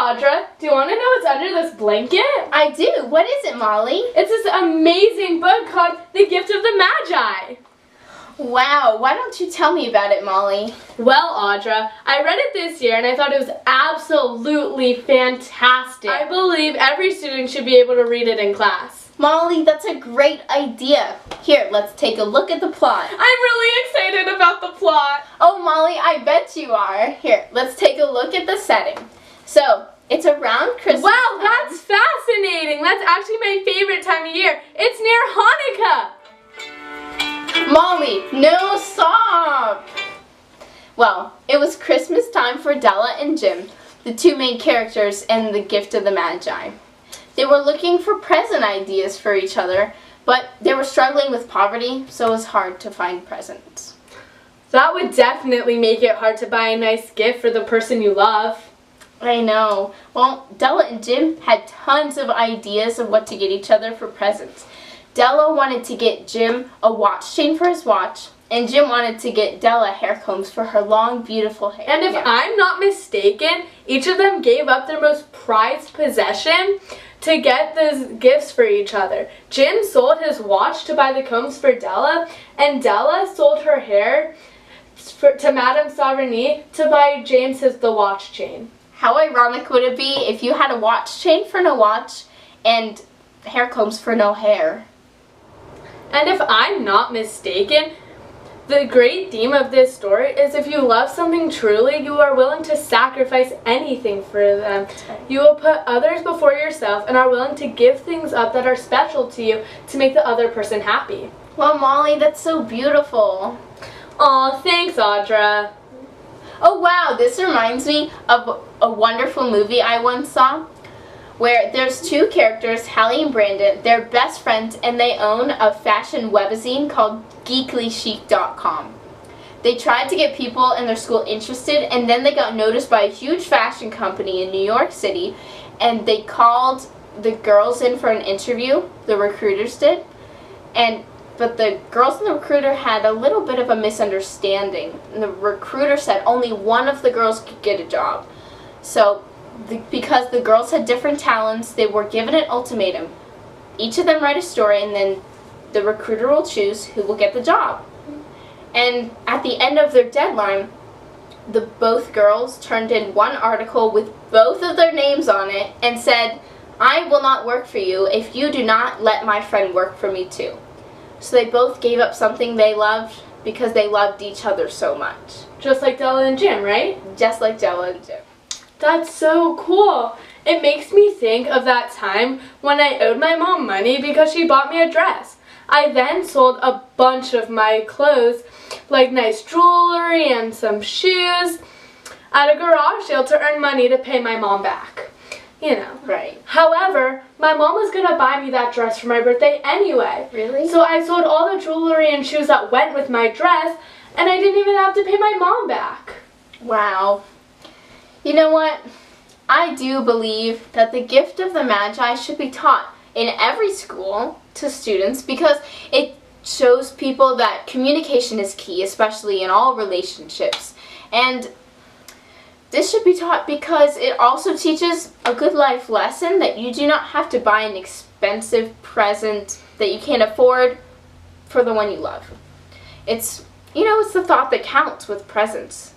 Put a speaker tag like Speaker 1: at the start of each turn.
Speaker 1: Audra, do you want to know what's under this blanket?
Speaker 2: I do. What is it, Molly?
Speaker 1: It's this amazing book called The Gift of the Magi.
Speaker 2: Wow, why don't you tell me about it, Molly?
Speaker 1: Well, Audra, I read it this year and I thought it was absolutely fantastic. I believe every student should be able to read it in class.
Speaker 2: Molly, that's a great idea. Here, let's take a look at the plot.
Speaker 1: I'm really excited about the plot.
Speaker 2: Oh, Molly, I bet you are. Here, let's take a look at the setting. So, it's around Christmas.
Speaker 1: Wow, that's fascinating. That's actually my favorite time of year. It's near Hanukkah.
Speaker 2: Molly, no, stop! Well, it was Christmas time for Della and Jim, the two main characters in The Gift of the Magi. They were looking for present ideas for each other, but they were struggling with poverty, so it was hard to find presents.
Speaker 1: That would definitely make it hard to buy a nice gift for the person you love.
Speaker 2: I know. Well, Della and Jim had tons of ideas of what to get each other for presents. Della wanted to get Jim a watch chain for his watch, and Jim wanted to get Della hair combs for her long, beautiful hair.
Speaker 1: And if I'm not mistaken, each of them gave up their most prized possession to get those gifts for each other. Jim sold his watch to buy the combs for Della, and Della sold her hair to Madame Saverny to buy James the watch chain.
Speaker 2: How ironic would it be if you had a watch chain for no watch and hair combs for no hair?
Speaker 1: And if I'm not mistaken, the great theme of this story is if you love something truly, you are willing to sacrifice anything for them. You will put others before yourself and are willing to give things up that are special to you to make the other person happy.
Speaker 2: Well, Molly, that's so beautiful.
Speaker 1: Aw, thanks, Audra.
Speaker 2: Oh, wow, this reminds me of a wonderful movie I once saw, where there's two characters, Hallie and Brandon. They're best friends and they own a fashion webzine called geeklychic.com. They tried to get people in their school interested, and then they got noticed by a huge fashion company in New York City, and they called the girls in for an interview, the recruiters did, but the girls and the recruiter had a little bit of a misunderstanding. And the recruiter said only one of the girls could get a job. So because the girls had different talents, they were given an ultimatum. Each of them write a story, and then the recruiter will choose who will get the job. And at the end of their deadline, both girls turned in one article with both of their names on it and said, "I will not work for you if you do not let my friend work for me too." So they both gave up something they loved because they loved each other so much.
Speaker 1: Just like Della and Jim, right?
Speaker 2: Just like Della and Jim.
Speaker 1: That's so cool. It makes me think of that time when I owed my mom money because she bought me a dress. I then sold a bunch of my clothes, like nice jewelry and some shoes, at a garage sale to earn money to pay my mom back. You know.
Speaker 2: Right.
Speaker 1: However, my mom was going to buy me that dress for my birthday anyway.
Speaker 2: Really?
Speaker 1: So I sold all the jewelry and shoes that went with my dress, and I didn't even have to pay my mom back.
Speaker 2: Wow. You know what? I do believe that the gift of the Magi should be taught in every school to students because it shows people that communication is key, especially in all relationships. And this should be taught because it also teaches a good life lesson that you do not have to buy an expensive present that you can't afford for the one you love. It's the thought that counts with presents.